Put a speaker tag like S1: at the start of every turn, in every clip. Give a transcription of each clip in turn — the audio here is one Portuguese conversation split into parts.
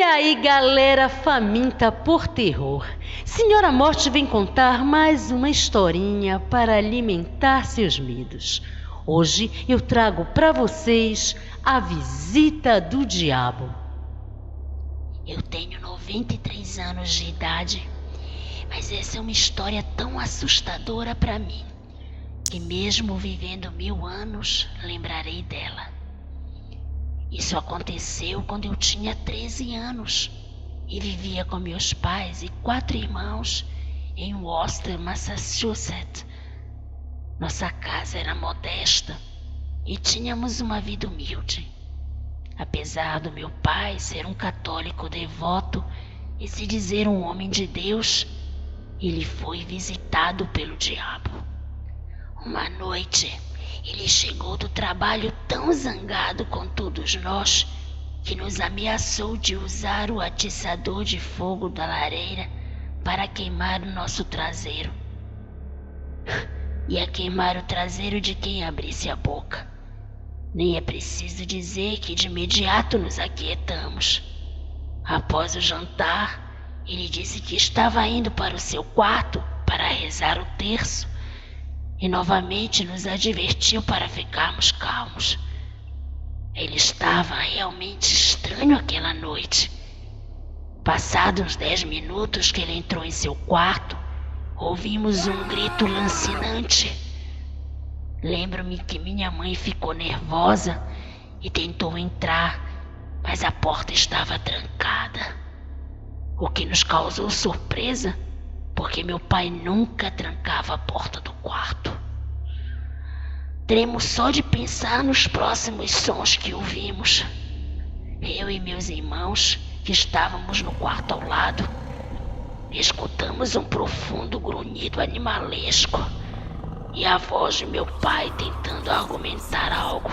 S1: aí, galera faminta por terror? Senhora Morte vem contar mais uma historinha para alimentar seus medos. Hoje eu trago para vocês A Visita do Diabo.
S2: Eu tenho 93 anos de idade, mas essa é uma história tão assustadora para mim, que mesmo vivendo 1000 anos, lembrarei dela. Isso aconteceu quando eu tinha 13 anos e vivia com meus pais e 4 irmãos em Worcester, Massachusetts. Nossa casa era modesta e tínhamos uma vida humilde. Apesar do meu pai ser um católico devoto e se dizer um homem de Deus, ele foi visitado pelo diabo. Uma noite, ele chegou do trabalho tão zangado com todos nós que nos ameaçou de usar o atiçador de fogo da lareira para queimar o nosso traseiro. Ia queimar o traseiro de quem abrisse a boca. Nem é preciso dizer que de imediato nos aquietamos. Após o jantar, ele disse que estava indo para o seu quarto para rezar o terço e novamente nos advertiu para ficarmos calmos. Ele estava realmente estranho aquela noite. Passados uns 10 minutos que ele entrou em seu quarto, ouvimos um grito lancinante. Lembro-me que minha mãe ficou nervosa e tentou entrar, mas a porta estava trancada. O que nos causou surpresa, porque meu pai nunca trancava a porta do quarto. Tremo só de pensar nos próximos sons que ouvimos. Eu e meus irmãos, que estávamos no quarto ao lado, escutamos um profundo grunhido animalesco e a voz de meu pai tentando argumentar algo.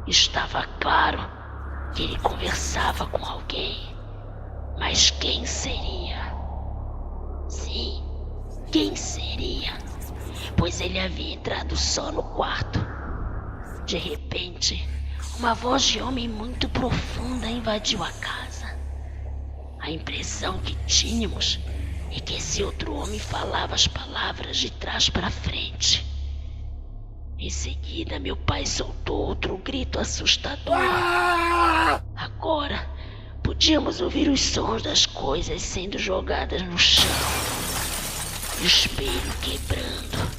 S2: Estava claro que ele conversava com alguém, mas quem seria? Sim, quem seria? Pois ele havia entrado só no quarto. De repente, uma voz de homem muito profunda invadiu a casa. A impressão que tínhamos é que esse outro homem falava as palavras de trás para frente. Em seguida, meu pai soltou outro grito assustador. Agora, podíamos ouvir os sons das coisas sendo jogadas no chão, o espelho quebrando.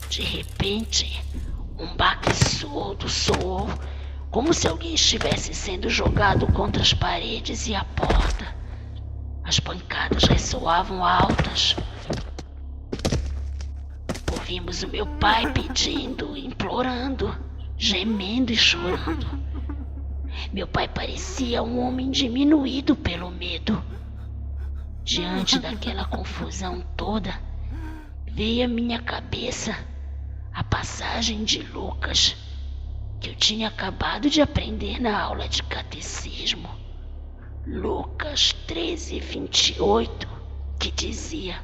S2: De repente, um baque surdo soou, como se alguém estivesse sendo jogado contra as paredes e a porta. As pancadas ressoavam altas. Ouvimos o meu pai pedindo, implorando, gemendo e chorando. Meu pai parecia um homem diminuído pelo medo. Diante daquela confusão toda, veio à minha cabeça a passagem de Lucas, que eu tinha acabado de aprender na aula de catecismo. Lucas 13:28, que dizia: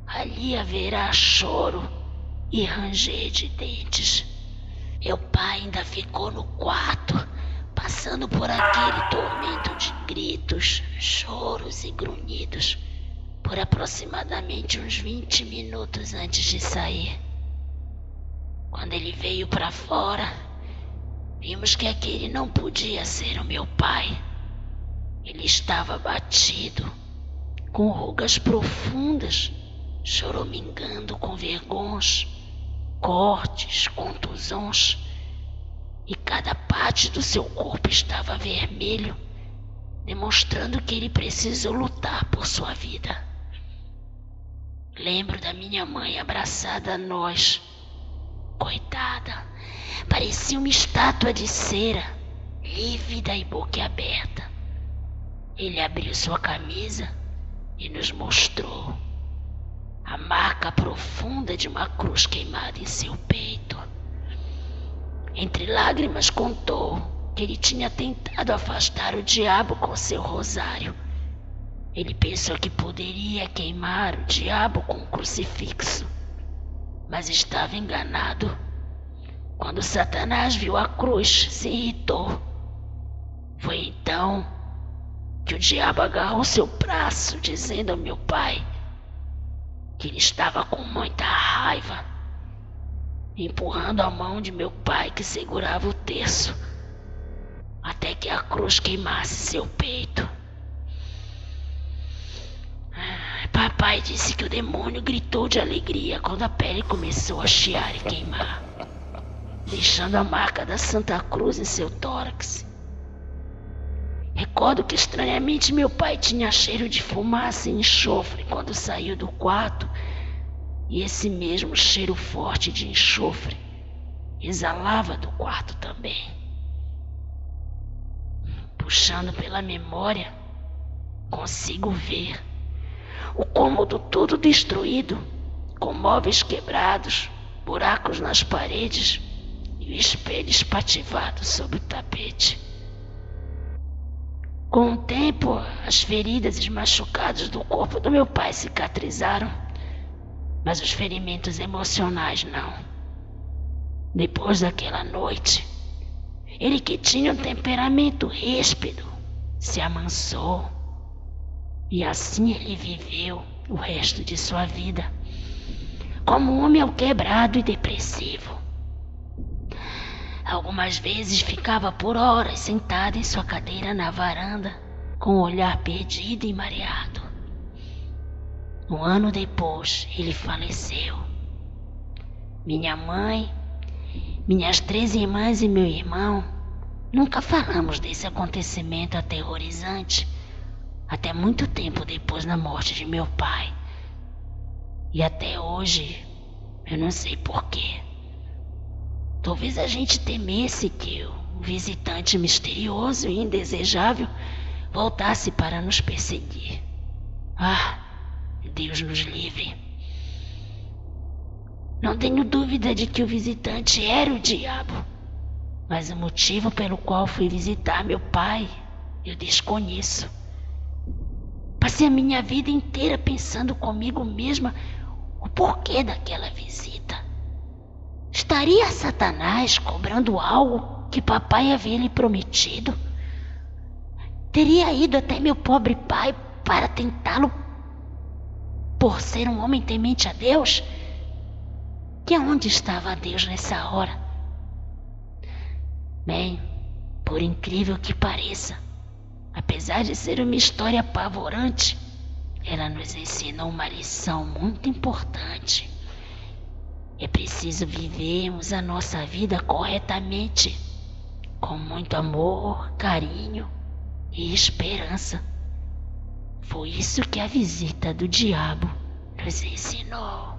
S2: ali haverá choro e ranger de dentes. Meu pai ainda ficou no quarto, passando por aquele tormento de gritos, choros e grunhidos, por aproximadamente uns 20 minutos antes de sair. Quando ele veio para fora, vimos que aquele não podia ser o meu pai. Ele estava abatido, com rugas profundas, choramingando com vergões, cortes, contusões, e cada parte do seu corpo estava vermelho, demonstrando que ele precisou lutar por sua vida. Lembro da minha mãe abraçada a nós. Coitada, parecia uma estátua de cera, lívida e boquiaberta. Ele abriu sua camisa e nos mostrou a marca profunda de uma cruz queimada em seu peito. Entre lágrimas contou que ele tinha tentado afastar o diabo com seu rosário. Ele pensou que poderia queimar o diabo com um crucifixo, mas estava enganado. Quando Satanás viu a cruz, se irritou. Foi então que o diabo agarrou seu braço, dizendo ao meu pai que ele estava com muita raiva, empurrando a mão de meu pai que segurava o terço, até que a cruz queimasse seu peito. Papai disse que o demônio gritou de alegria quando a pele começou a chiar e queimar, deixando a marca da Santa Cruz em seu tórax. Recordo que estranhamente meu pai tinha cheiro de fumaça e enxofre quando saiu do quarto, e esse mesmo cheiro forte de enxofre exalava do quarto também. Puxando pela memória, consigo ver o cômodo todo destruído, com móveis quebrados, buracos nas paredes e o espelho espativado sob o tapete. Com o tempo, as feridas e os machucados do corpo do meu pai cicatrizaram, mas os ferimentos emocionais não. Depois daquela noite, ele que tinha um temperamento ríspido, se amansou, e assim ele viveu o resto de sua vida, como um homem quebrado e depressivo. Algumas vezes ficava por horas sentado em sua cadeira na varanda, com o olhar perdido e mareado. Um ano depois, ele faleceu. Minha mãe, minhas 3 irmãs e meu irmão nunca falamos desse acontecimento aterrorizante até muito tempo depois da morte de meu pai. E até hoje, eu não sei porquê. Talvez a gente temesse que um visitante misterioso e indesejável voltasse para nos perseguir. Ah, Deus nos livre. Não tenho dúvida de que o visitante era o diabo, mas o motivo pelo qual fui visitar meu pai eu desconheço. Passei a minha vida inteira pensando comigo mesma o porquê daquela visita. Estaria Satanás cobrando algo que papai havia lhe prometido? Teria ido até meu pobre pai para tentá-lo por ser um homem temente a Deus? E aonde estava Deus nessa hora? Bem, por incrível que pareça, apesar de ser uma história apavorante, ela nos ensinou uma lição muito importante. É preciso vivermos a nossa vida corretamente, com muito amor, carinho e esperança. Foi isso que a visita do diabo nos ensinou.